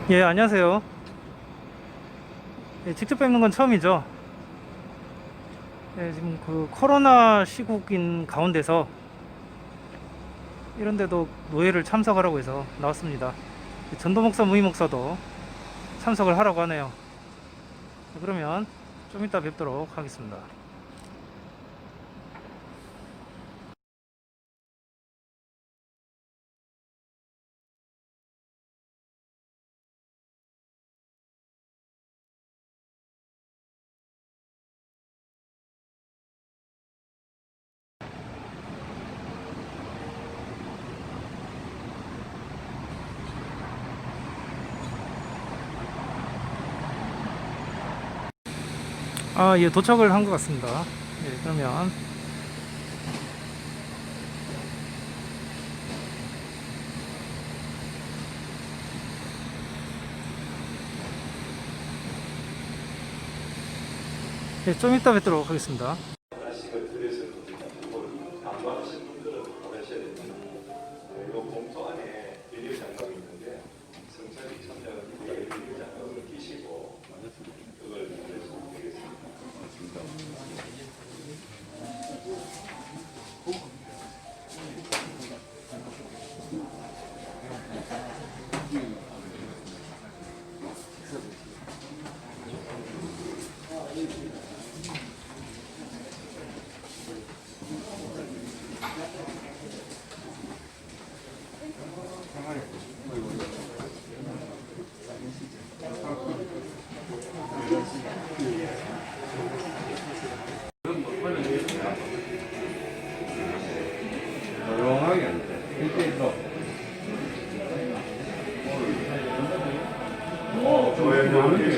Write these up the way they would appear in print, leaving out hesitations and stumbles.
예, 안녕하세요. 예, 직접 뵙는 건 처음이죠. 예, 지금 그 코로나 시국인 가운데서 이런데도 노예를 참석하라고 해서 나왔습니다. 전도 목사, 무임 목사도 참석을 하라고 하네요. 그러면 좀 이따 뵙도록 하겠습니다. 아, 예, 도착을 한 것 같습니다. 예, 그러면 예, 좀 이따 뵙도록 하겠습니다. 날씨가 들에서 안 받으신 분들은 받으셔야 됩니다. 이 봉투 안에 비닐 장갑이 있는데 성찰이 참여하는 비닐 장갑을 끼시고 그걸 받으시면 되겠습니다. 조용하게 앉아. 이렇게 더. 조용히.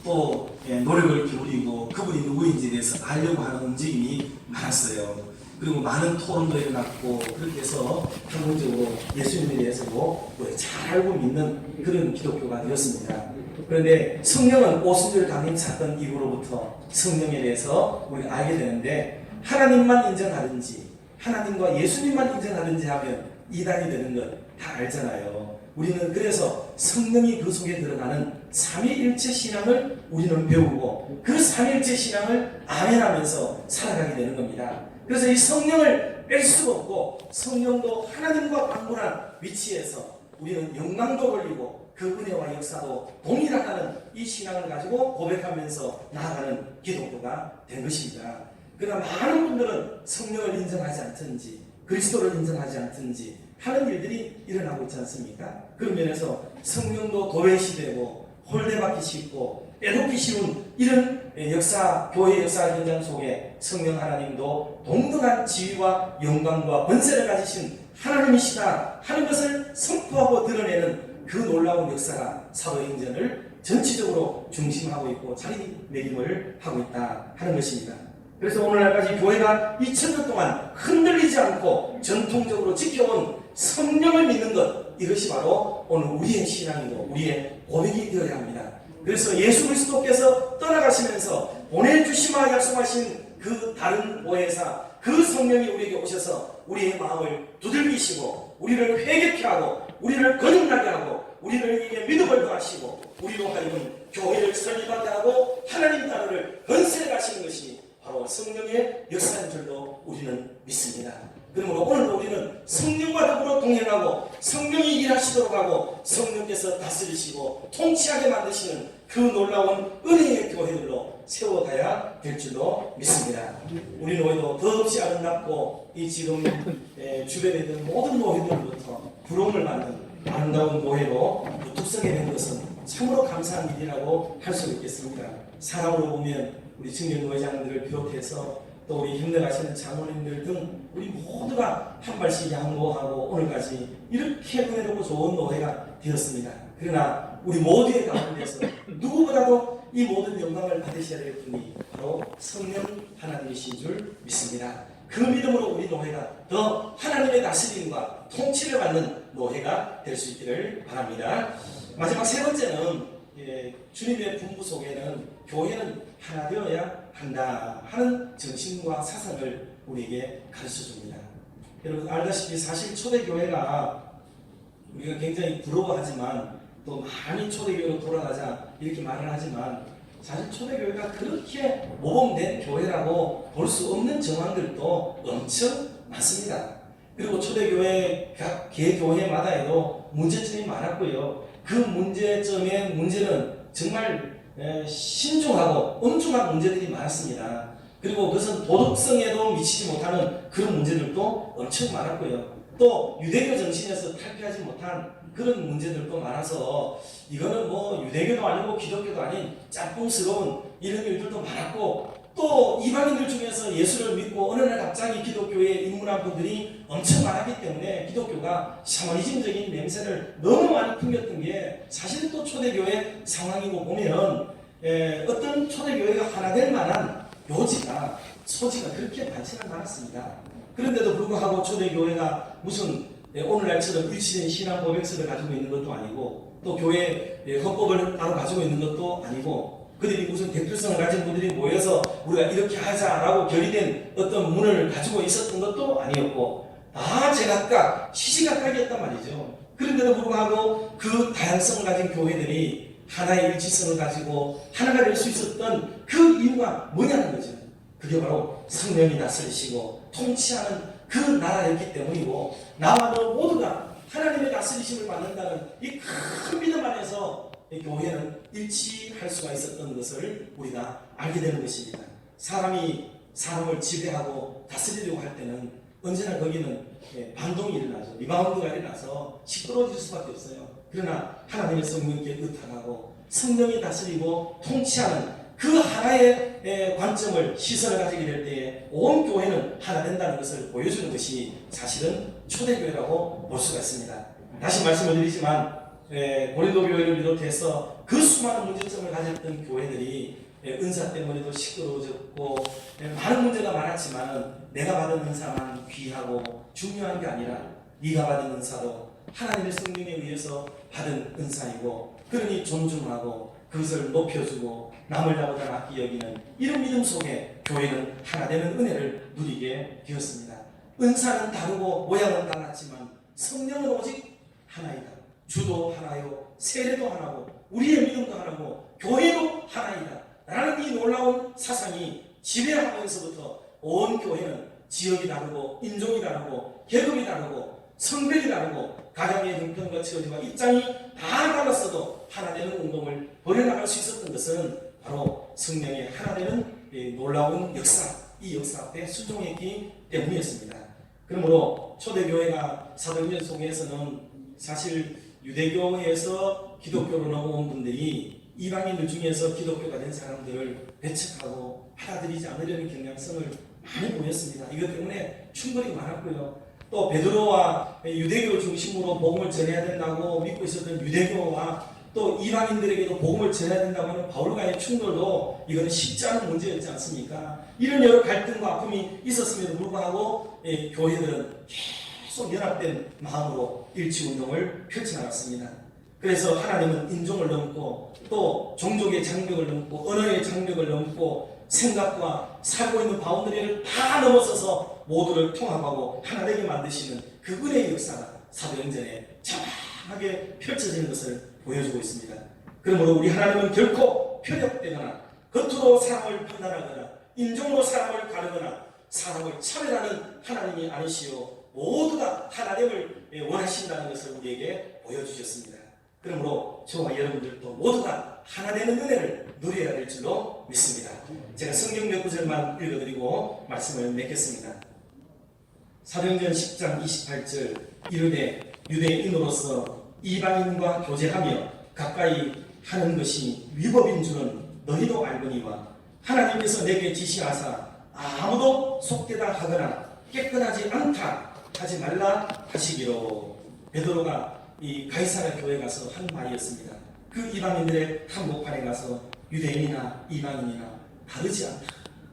또 노력을 기울이고 그분이 누구인지에 대해서 알려고 하는 움직임이 많았어요. 그리고 많은 토론도 일어났고 그렇게 해서 결국적으로 예수님에 대해서도 잘 알고 믿는 그런 기독교가 되었습니다. 그런데 성령은 오순절 강림 사건 이후로부터 성령에 대해서 우리가 알게 되는데 하나님만 인정하든지 하나님과 예수님만 인정하든지 하면 이단이 되는 것 다 알잖아요. 우리는 그래서 성령이 그 속에 들어가는 삼위일체 신앙을 우리는 배우고 그 삼위일체 신앙을 아멘하면서 살아가게 되는 겁니다. 그래서 이 성령을 뺄 수가 없고 성령도 하나님과 방문한 위치에서 우리는 영광도 올리고 그 은혜와 역사도 동일하다는 이 신앙을 가지고 고백하면서 나아가는 기독교가 된 것입니다. 그러나 많은 분들은 성령을 인정하지 않든지 그리스도를 인정하지 않든지 하는 일들이 일어나고 있지 않습니까? 그런 면에서 성령도 도외시되고 홀대받기 쉽고 빼놓기 쉬운 이런 역사, 교회 역사 현장 속에 성령 하나님도 동등한 지위와 영광과 권세를 가지신 하나님이시다 하는 것을 선포하고 드러내는 그 놀라운 역사가 사도행전을 전체적으로 중심하고 있고 자리매김을 하고 있다 하는 것입니다. 그래서 오늘날까지 교회가 2000년 동안 흔들리지 않고 전통적으로 지켜온 성령을 믿는 것, 이것이 바로 오늘 우리의 신앙이고 우리의 고백이 되어야 합니다. 그래서 예수 그리스도께서 떠나가시면서 보내주시마 약속하신 그 다른 보혜사, 그 성령이 우리에게 오셔서 우리의 마음을 두들기시고 우리를 회개케 하고 우리를 거듭나게 하고 우리를 믿음을 더하시고 우리로 하여금 교회를 설립하게 하고 하나님 나라를 건설해 가시는 것이 바로 성령의 역사인 줄로 우리는 믿습니다. 그러므로 오늘도 우리는 성령과 더불어 동행하고 성령이 일하시도록 하고 성령께서 다스리시고 통치하게 만드시는 그 놀라운 은혜의 교회들로 세워가야 될 줄로 믿습니다. 우리 노회도 더없이 아름답고 이 지금 주변에 있는 모든 노회들로부터 부러움을 받는 아름다운 노회로 특성에 된 것은 참으로 감사한 일이라고 할 수 있겠습니다. 사람으로 보면 우리 청년노회장들을 비롯해서 또 우리 힘내가시는 장로님들 등 우리 모두가 한 발씩 양보하고 오늘까지 이렇게 은혜롭고 좋은 노회가 되었습니다. 그러나 우리 모두의 가운데서 누구보다도 이 모든 영광을 받으셔야 될 분이 바로 성령 하나님이신 줄 믿습니다. 그 믿음으로 우리 노회가 더 하나님의 다스림과 통치를 받는 노회가 될 수 있기를 바랍니다. 마지막 세 번째는 주님의 분부 속에는 교회는 하나 되어야 한다 하는 정신과 사상을 우리에게 가르쳐 줍니다. 여러분 알다시피 사실 초대교회가 우리가 굉장히 부러워하지만 또 많이 초대교회로 돌아가자 이렇게 말을 하지만 사실 초대교회가 그렇게 모범된 교회라고 볼 수 없는 정황들도 엄청 많습니다. 그리고 초대교회 각 개교회마다에도 문제점이 많았고요. 그 문제점의 문제는 정말 신중하고 엄중한 문제들이 많았습니다. 그리고 그것은 도덕성에도 미치지 못하는 그런 문제들도 엄청 많았고요. 또 유대교 정신에서 탈피하지 못한 그런 문제들도 많아서 이거는 뭐 유대교도 아니고 기독교도 아닌 짝꿍스러운 이런 일들도 많았고 또 이방인들 중에서 예수를 믿고 어느 날 갑자기 기독교에 입문한 분들이 엄청 많았기 때문에 기독교가 샤머니즘적인 냄새를 너무 많이 풍겼던 게 사실 또 초대교회 상황이고 보면 어떤 초대교회가 하나 될 만한 요지가 소지가 그렇게 많지는 않았습니다. 그런데도 불구하고 초대교회가 무슨 오늘날처럼 일치된 신앙 고백서를 가지고 있는 것도 아니고 또 교회 헌법을 따로 가지고 있는 것도 아니고 그들이 무슨 대표성을 가진 분들이 모여서 우리가 이렇게 하자라고 결의된 어떤 문을 가지고 있었던 것도 아니었고 다 제각각 시시각각이었단 말이죠. 그런데도 불구하고 그 다양성을 가진 교회들이 하나의 일치성을 가지고 하나가 될 수 있었던 그 이유가 뭐냐는 거죠. 그게 바로 성령이 다스리시고 통치하는 그 나라였기 때문이고 나와 너 모두가 하나님의 다스리심을 받는다는 이 큰 믿음 안에서 교회는 일치할 수가 있었던 것을 우리가 알게 되는 것입니다. 사람이 사람을 지배하고 다스리려고 할 때는 언제나 거기는 반동이 일어나죠. 리바운드가 일어나서 시끄러워질 수밖에 없어요. 그러나 하나님의 성령께 의탁하고 성령이 다스리고 통치하는 그 하나의 관점을 시선을 가지게 될 때에 온 교회는 하나 된다는 것을 보여주는 것이 사실은 초대교회라고 볼 수가 있습니다. 다시 말씀을 드리지만 고린도 교회를 비롯해서 그 수많은 문제점을 가졌던 교회들이 은사 때문에도 시끄러워졌고 많은 문제가 많았지만 내가 받은 은사만 귀하고 중요한 게 아니라 네가 받은 은사도 하나님의 성령에 의해서 받은 은사이고 그러니 존중하고 그것을 높여주고 남을 나보다 낫게 여기는 이런 믿음 속에 교회는 하나 되는 은혜를 누리게 되었습니다. 은사는 다르고 모양은 달랐지만 성령은 오직 하나이다. 주도 하나요, 세례도 하나고 우리의 믿음도 하나고 교회도 하나이다 라는 이 놀라운 사상이 지배하면서부터 온 교회는 지역이 다르고 인종이 다르고 계급이 다르고 성별이 다르고 가정의 형편과 처지와 입장이 다 달랐어도 하나 되는 운동을 벌여나갈 수 있었던 것은 바로 성령의 하나 되는 놀라운 역사, 이 역사 앞에 순종했기 때문이었습니다. 그러므로 초대교회가 사도행전 속에서는 사실 유대교에서 기독교로 넘어온 분들이 이방인들 중에서 기독교가 된 사람들을 배척하고 받아들이지 않으려는 경향성을 많이 보였습니다. 이것 때문에 충돌이 많았고요. 또 베드로와 유대교 중심으로 복음을 전해야 된다고 믿고 있었던 유대교와 또 이방인들에게도 복음을 전해야 된다고 하는 바울과의 충돌도 이거는 쉽지 않은 문제였지 않습니까? 이런 여러 갈등과 아픔이 있었음에도 불구하고 교회들은 계속 연합된 마음으로 일치운동을 펼쳐나갔습니다. 그래서 하나님은 인종을 넘고 또 종족의 장벽을 넘고 언어의 장벽을 넘고 생각과 살고 있는 바운더리를 다 넘어서서 모두를 통합하고 하나 되게 만드시는 그 은혜의 역사가 사도행전에 정확하게 펼쳐지는 것을 보여주고 있습니다. 그러므로 우리 하나님은 결코 편협되거나 겉으로 사람을 판단하거나 인종으로 사람을 가르거나 사람을 차별하는 하나님이 아니시오. 모두가 하나됨을 원하신다는 것을 우리에게 보여주셨습니다. 그러므로 저와 여러분들도 모두가 하나 되는 은혜를 누려야 될 줄로 믿습니다. 제가 성경 몇 구절만 읽어드리고 말씀을 맺겠습니다. 사도행전 10장 28절 이르되 유대인으로서 이방인과 교제하며 가까이 하는 것이 위법인 줄은 너희도 알거니와 하나님께서 내게 지시하사 아무도 속되다 하거나 깨끗하지 않다 하지 말라 하시기로. 베드로가 이 가이사랴 교회에 가서 한 말이었습니다. 그 이방인들의 한복판에 가서 유대인이나 이방인이나 다르지 않다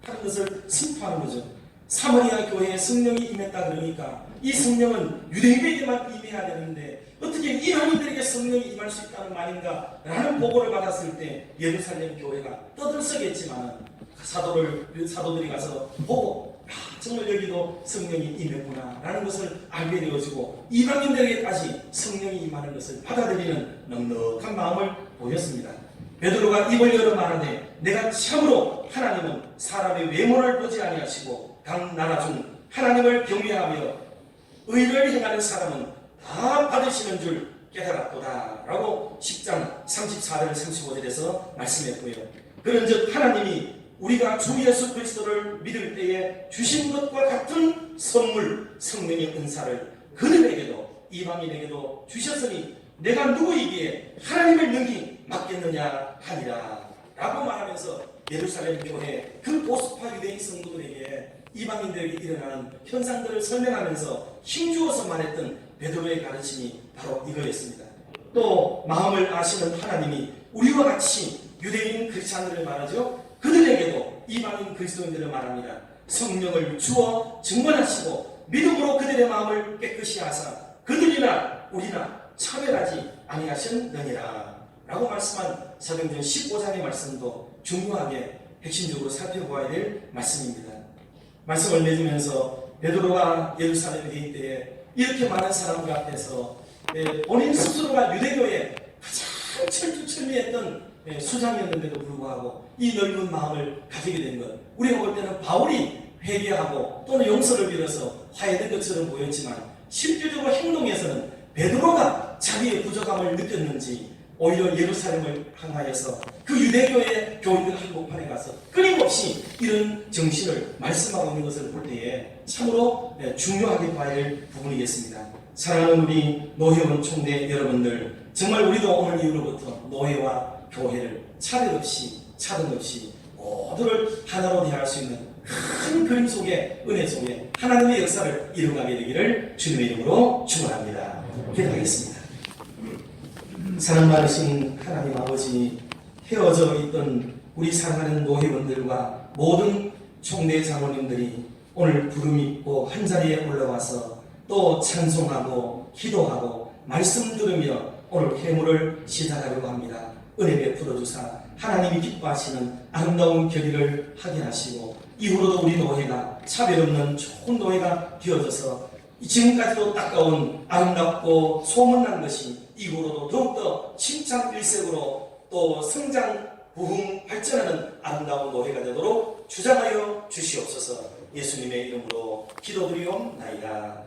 하는 것을 선포하는 거죠. 사마리아 교회에 성령이 임했다 그러니까 이 성령은 유대인에게만 임해야 되는데 어떻게 이방인들에게 성령이 임할 수 있다는 말인가 라는 보고를 받았을 때 예루살렘 교회가 떠들썩했지만 사도들이 가서 보고 정말 여기도 성령이 임했구나 라는 것을 알게 되어지고 이방인들에게까지 성령이 임하는 것을 받아들이는 넉넉한 마음을 보였습니다. 베드로가 입을 열어 말하되 내가 참으로 하나님은 사람의 외모를 보지 아니하시고 각 나라 중 하나님을 경외하며 의를 행하는 사람은 다 받으시는 줄 깨달았도다 라고 10장 34절 35절에서 말씀했고요. 그런즉 하나님이 우리가 주 예수 그리스도를 믿을 때에 주신 것과 같은 선물 성령의 은사를 그들에게도 이방인에게도 주셨으니 내가 누구이기에 하나님을 능히 맡겠느냐 하니라 라고 말하면서 예루살렘 교회 그 보수파 유대인 성도들에게 이방인들에게 일어나는 현상들을 설명하면서 힘주어서 말했던 베드로의 가르침이 바로 이거였습니다. 또 마음을 아시는 하나님이 우리와 같이 유대인 크리스찬들을 말하죠. 그들에게도 이방인 그리스도인들을 말합니다. 성령을 주어 증언하시고 믿음으로 그들의 마음을 깨끗이 하사 그들이나 우리나 차별하지 아니하셨느니라 라고 말씀한 사도행전 15장의 말씀도 중요하게 핵심적으로 살펴보아야 될 말씀입니다. 말씀을 맺으면서 베드로가 예루살렘에 있을 때에 이렇게 많은 사람들 앞에서 본인 스스로가 유대교의 가장 철두철미했던 수장이었는데도 불구하고 이 넓은 마음을 가지게 된 것, 우리가 볼 때는 바울이 회개하고 또는 용서를 빌어서 화해된 것처럼 보였지만 실질적으로 행동에서는 베드로가 자기의 부족함을 느꼈는지 오히려 예루살렘을 향하여서 그 유대교의 교인들 한복판에 가서 끊임없이 이런 정신을 말씀하고 있는 것을 볼 때에 참으로 중요하게 봐야 될 부분이겠습니다. 사랑하는 우리 노회원 총대 여러분들, 정말 우리도 오늘 이후로부터 노회와 교회를 차별 없이 차등 없이 모두를 하나로 대할 수 있는 큰 그림 속에 은혜 속에 하나님의 역사를 이루어가게 되기를 주님의 이름으로 축원합니다. 기도하겠습니다. 사랑 많으신 하나님 아버지, 헤어져 있던 우리 사랑하는 노회원들과 모든 총대 장로님들이 오늘 부름 있고 한자리에 올라와서 또 찬송하고 기도하고 말씀 들으며 오늘 회무를 시작하려고 합니다. 은혜 베풀어 주사 하나님이 기뻐하시는 아름다운 결의를 하게 하시고 이후로도 우리 노회가 차별 없는 좋은 노회가 되어져서 지금까지도 따가운 아름답고 소문난 것이 이후로도 더욱더 칭찬 일색으로 또 성장 부흥 발전하는 아름다운 노회가 되도록 주장하여 주시옵소서. 예수님의 이름으로 기도드리옵나이다.